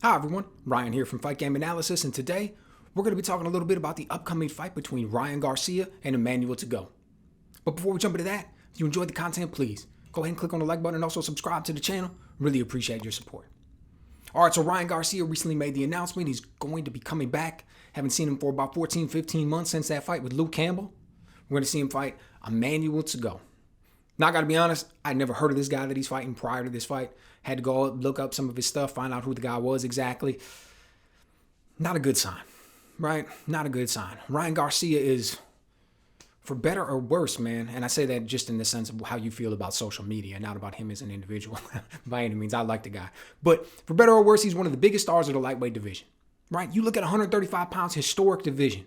Hi everyone, Ryan here from Fight Game Analysis, and today we're going to be talking a little bit about the upcoming fight between Ryan Garcia and Emmanuel Tagoe. But before we jump into that, if you enjoyed the content, please go ahead and click on the like button and also subscribe to the channel. Really appreciate your support. Alright, so Ryan Garcia recently made the announcement he's going to be coming back. Haven't seen him for about 14-15 months since that fight with Luke Campbell. We're going to see him fight Emmanuel Tagoe. Now, I got to be honest, I'd never heard of this guy that he's fighting prior to this fight. Had to go look up some of his stuff, find out who the guy was exactly. Not a good sign, right? Not a good sign. Ryan Garcia is, for better or worse, man, and I say that just in the sense of how you feel about social media, not about him as an individual. By any means, I like the guy. But for better or worse, he's one of the biggest stars of the lightweight division, right? You look at 135 pounds, historic division.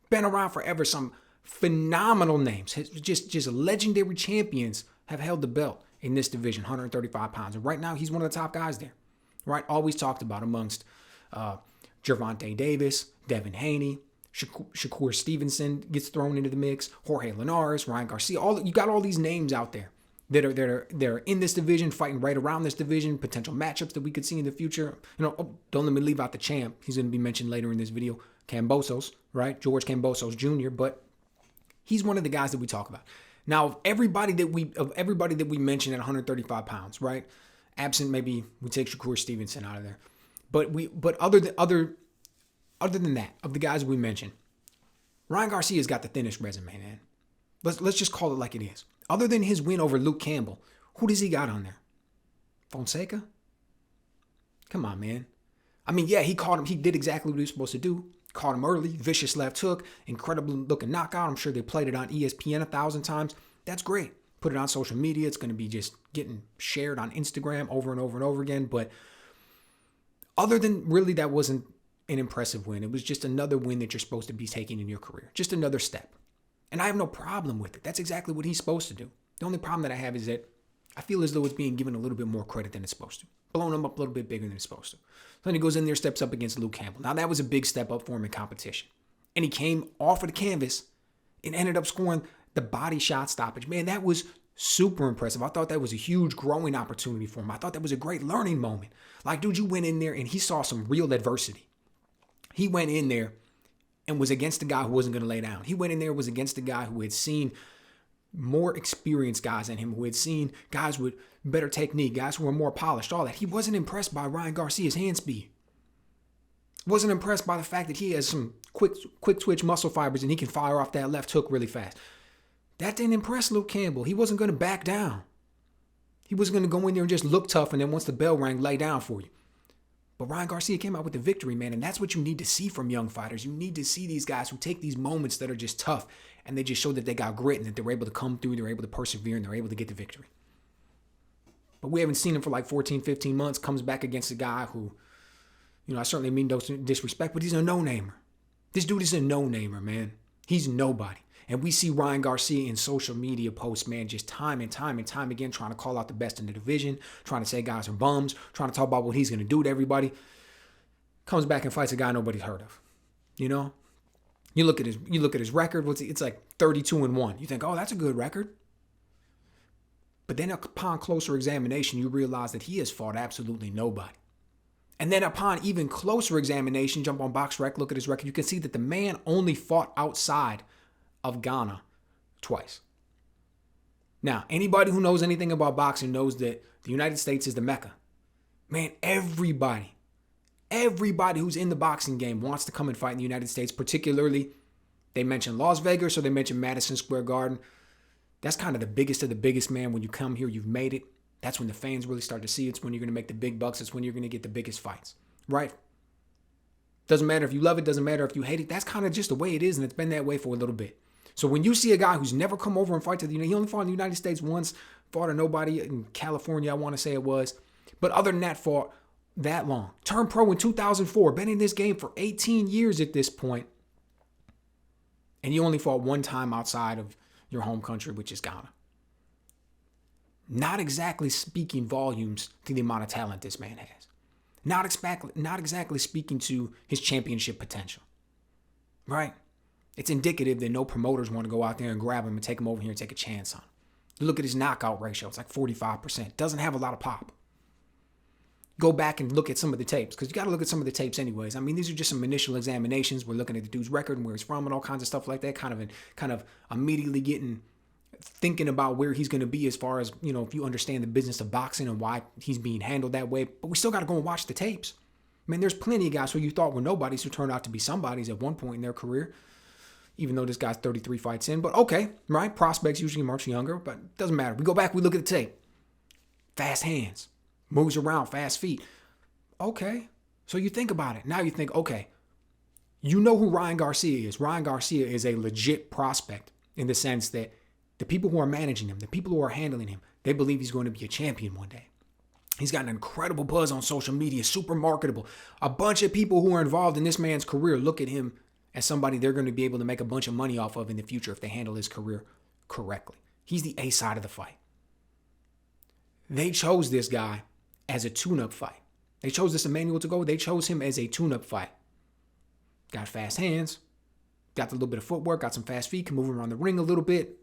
Been around forever, some phenomenal names, just legendary champions have held the belt in this division, 135 pounds. And right now, he's one of the top guys there, right? Always talked about amongst Gervonta Davis, Devin Haney, Shakur Stevenson gets thrown into the mix, Jorge Linares, Ryan Garcia. You got all these names out there that are in this division, fighting right around this division, potential matchups that we could see in the future. Don't let me leave out the champ. He's going to be mentioned later in this video, Kambosos, right? George Kambosos Jr., but he's one of the guys that we talk about. Now, of everybody that we mention at 135 pounds, right? Absent, maybe we take Shakur Stevenson out of there. But other than that, of the guys we mentioned, Ryan Garcia's got the thinnest resume, man. Let's just call it like it is. Other than his win over Luke Campbell, who does he got on there? Fonseca? Come on, man. I mean, yeah, he caught him. He did exactly what he was supposed to do. Caught him early, vicious left hook, incredible looking knockout. I'm sure they played it on ESPN 1,000 times. That's great. Put it on social media. It's going to be just getting shared on Instagram over and over and over again. But other than really, that wasn't an impressive win. It was just another win that you're supposed to be taking in your career. Just another step. And I have no problem with it. That's exactly what he's supposed to do. The only problem that I have is that I feel as though it's being given a little bit more credit than it's supposed to. Blowing him up a little bit bigger than it's supposed to. So then he goes in there, steps up against Luke Campbell. Now that was a big step up for him in competition. And he came off of the canvas and ended up scoring the body shot stoppage. Man, that was super impressive. I thought that was a huge growing opportunity for him. I thought that was a great learning moment. Like, dude, you went in there and he saw some real adversity. He went in there and was against the guy who wasn't going to lay down. He went in there, was against the guy who had seen more experienced guys than him, who had seen guys with better technique, guys who were more polished, all that. He wasn't impressed by Ryan Garcia's hand speed. Wasn't impressed by the fact that he has some quick twitch muscle fibers and he can fire off that left hook really fast. That didn't impress Luke Campbell. He wasn't going to back down. He wasn't going to go in there and just look tough and then once the bell rang, lay down for you. But Ryan Garcia came out with the victory, man, and that's what you need to see from young fighters. You need to see these guys who take these moments that are just tough and they just show that they got grit and that they're able to come through, they're able to persevere, and they're able to get the victory. But we haven't seen him for like 14, 15 months, comes back against a guy who, I certainly mean no disrespect, but he's a no-namer. This dude is a no-namer, man. He's nobody. And we see Ryan Garcia in social media posts, man, just time and time again, trying to call out the best in the division, trying to say guys are bums, trying to talk about what he's going to do to everybody. Comes back and fights a guy nobody's heard of. You look at his record. It's like 32-1. You think, oh, that's a good record. But then upon closer examination, you realize that he has fought absolutely nobody. And then upon even closer examination, jump on BoxRec, look at his record. You can see that the man only fought outside of Ghana twice. Now, anybody who knows anything about boxing knows that the United States is the Mecca. Man, everybody who's in the boxing game wants to come and fight in the United States, particularly they mention Las Vegas or they mention Madison Square Garden. That's kind of the biggest of the biggest, man. When you come here, you've made it. That's when the fans really start to see it. It's when you're going to make the big bucks. It's when you're going to get the biggest fights, right? Doesn't matter if you love it. Doesn't matter if you hate it. That's kind of just the way it is, and it's been that way for a little bit. So when you see a guy who's never come over and fight to he only fought in the United States once, fought a nobody in California, I want to say it was. But other than that, fought that long. Turned pro in 2004, been in this game for 18 years at this point. And you only fought one time outside of your home country, which is Ghana. Not exactly speaking volumes to the amount of talent this man has. Not exactly speaking to his championship potential. Right? It's indicative that no promoters want to go out there and grab him and take him over here and take a chance on him. You look at his knockout ratio. It's like 45%. Doesn't have a lot of pop. go back and look at some of the tapes, because you got to look at some of the tapes anyways. I mean, these are just some initial examinations. We're looking at the dude's record and where he's from and all kinds of stuff like that, kind of immediately thinking about where he's going to be as far as, if you understand the business of boxing and why he's being handled that way. But we still got to go and watch the tapes. I mean, there's plenty of guys who you thought were nobodies who turned out to be somebodies at one point in their career, even though this guy's 33 fights in. But okay, right? Prospects usually much younger, but it doesn't matter. We go back, we look at the tape. Fast hands, moves around, fast feet. Okay, so you think about it. Now you think, okay, you know who Ryan Garcia is. Ryan Garcia is a legit prospect in the sense that the people who are managing him, the people who are handling him, they believe he's going to be a champion one day. He's got an incredible buzz on social media, super marketable. A bunch of people who are involved in this man's career look at him as somebody they're going to be able to make a bunch of money off of in the future if they handle his career correctly. He's the A side of the fight. They chose this guy as a tune-up fight. They chose this Emmanuel Tagoe. They chose him as a tune-up fight. Got fast hands, got a little bit of footwork, got some fast feet, can move around the ring a little bit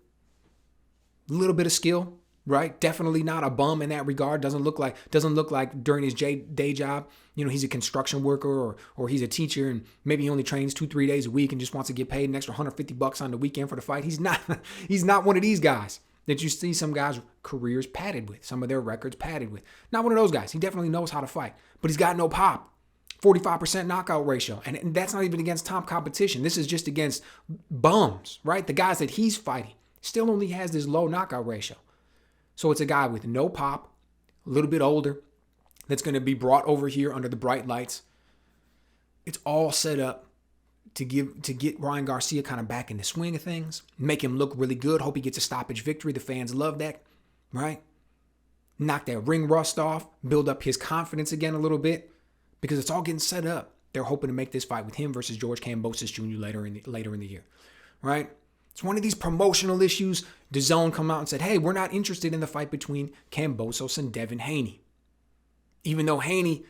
of skill. Right? Definitely not a bum in that regard. Doesn't look like during his day job, he's a construction worker or he's a teacher and maybe he only trains 2-3 days a week and just wants to get paid an extra $150 on the weekend for the fight. He's not one of these guys that you see some guys' careers padded with, some of their records padded with. Not one of those guys. He definitely knows how to fight, but he's got no pop. 45% knockout ratio. And that's not even against top competition. This is just against bums, right? The guys that he's fighting still only has this low knockout ratio. So it's a guy with no pop, a little bit older, that's going to be brought over here under the bright lights. It's all set up to get Ryan Garcia kind of back in the swing of things, make him look really good. Hope he gets a stoppage victory. The fans love that, right? Knock that ring rust off, build up his confidence again a little bit, because it's all getting set up. They're hoping to make this fight with him versus George Kambosos Jr. later in the year, right? It's one of these promotional issues. DAZN come out and said, hey, we're not interested in the fight between Kambosos and Devin Haney. Even though Haney,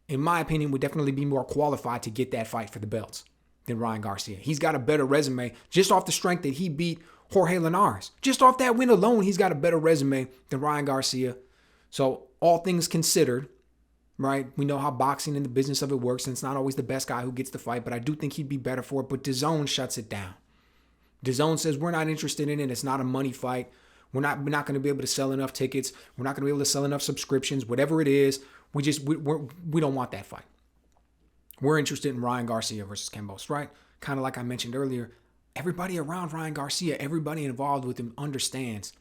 in my opinion, would definitely be more qualified to get that fight for the belts than Ryan Garcia. He's got a better resume just off the strength that he beat Jorge Linares. Just off that win alone, he's got a better resume than Ryan Garcia. So all things considered, right, we know how boxing and the business of it works, and it's not always the best guy who gets the fight, but I do think he'd be better for it. But DAZN shuts it down. DAZN says we're not interested in it. It's not a money fight. We're not going to be able to sell enough tickets. We're not going to be able to sell enough subscriptions. Whatever it is, we don't want that fight. We're interested in Ryan Garcia versus Kambosos, right? Kind of like I mentioned earlier, everybody around Ryan Garcia, everybody involved with him understands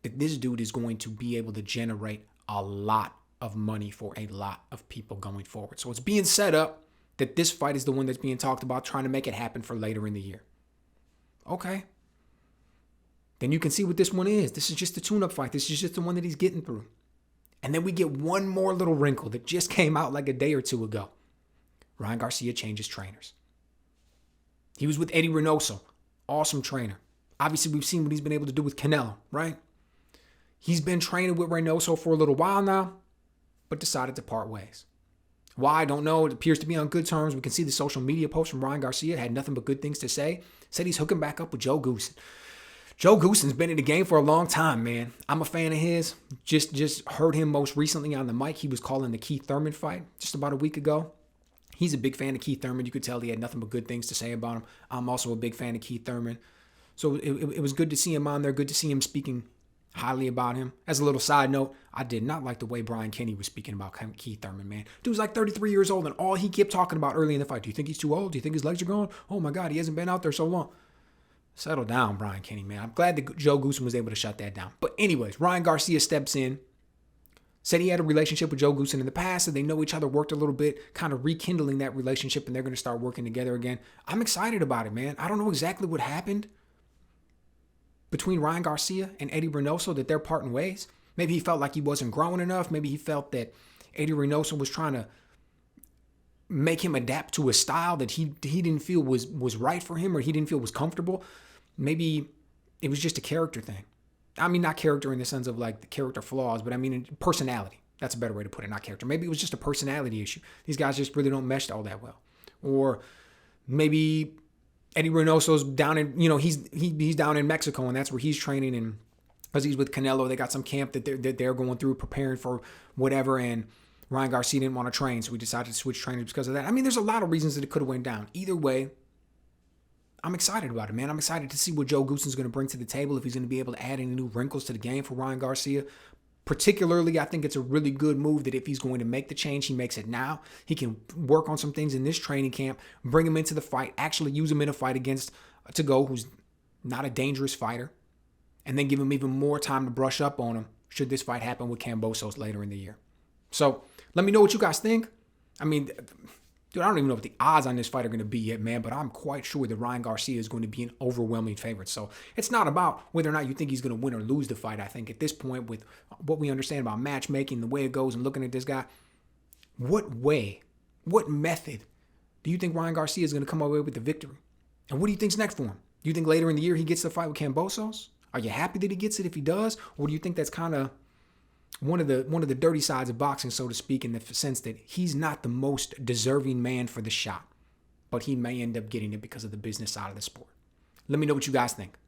that this dude is going to be able to generate a lot of money for a lot of people going forward. So it's being set up that this fight is the one that's being talked about, trying to make it happen for later in the year. Okay. Then you can see what this one is. This is just a tune-up fight. This is just the one that he's getting through. And then we get one more little wrinkle that just came out like a day or two ago. Ryan Garcia changes trainers. He was with Eddie Reynoso. Awesome trainer. Obviously, we've seen what he's been able to do with Canelo, right? He's been training with Reynoso for a little while now, but decided to part ways. Why? I don't know. It appears to be on good terms. We can see the social media posts from Ryan Garcia. Had nothing but good things to say. Said he's hooking back up with Joe Goossen. Joe Goossen's been in the game for a long time, man. I'm a fan of his. Just heard him most recently on the mic. He was calling the Keith Thurman fight just about a week ago. He's a big fan of Keith Thurman. You could tell he had nothing but good things to say about him. I'm also a big fan of Keith Thurman. So it was good to see him on there. Good to see him speaking highly about him. As a little side note, I did not like the way Brian Kenny was speaking about Keith Thurman, man. Dude's like 33 years old, and all he kept talking about early in the fight, do you think he's too old? Do you think his legs are gone? Oh my God, he hasn't been out there so long. Settle down, Brian Kenny, man. I'm glad that Joe Goossen was able to shut that down. But anyways, Ryan Garcia steps in, said he had a relationship with Joe Goossen in the past, and they know each other, worked a little bit, kind of rekindling that relationship, and they're going to start working together again. I'm excited about it, man. I don't know exactly what happened between Ryan Garcia and Eddie Reynoso that they're parting ways. Maybe he felt like he wasn't growing enough. Maybe he felt that Eddie Reynoso was trying to make him adapt to a style that he didn't feel was right for him, or he didn't feel was comfortable. Maybe it was just a character thing. I mean, not character in the sense of like the character flaws, but I mean personality. That's a better way to put it, not character. Maybe it was just a personality issue. These guys just really don't mesh all that well. Or maybe Eddie Reynoso's down in, he's down in Mexico, and that's where he's training, and because he's with Canelo, they got some camp that they're going through, preparing for whatever, and Ryan Garcia didn't want to train, so we decided to switch trainers because of that. I mean, there's a lot of reasons that it could have went down. Either way, I'm excited about it, man. I'm excited to see what Joe Goossen's going to bring to the table, if he's going to be able to add any new wrinkles to the game for Ryan Garcia. Particularly, I think it's a really good move that if he's going to make the change, he makes it now. He can work on some things in this training camp, bring him into the fight, actually use him in a fight against Tagoe, who's not a dangerous fighter, and then give him even more time to brush up on him should this fight happen with Kambosos later in the year. So let me know what you guys think. I mean, dude, I don't even know what the odds on this fight are going to be yet, man, but I'm quite sure that Ryan Garcia is going to be an overwhelming favorite. So it's not about whether or not you think he's going to win or lose the fight. I think at this point, with what we understand about matchmaking, the way it goes, and looking at this guy, what method do you think Ryan Garcia is going to come away with the victory? And what do you think's next for him? Do you think later in the year he gets the fight with Kambosos? Are you happy that he gets it if he does? Or do you think that's kind of one of the dirty sides of boxing, so to speak, in the sense that he's not the most deserving man for the shot, but he may end up getting it because of the business side of the sport? Let me know what you guys think.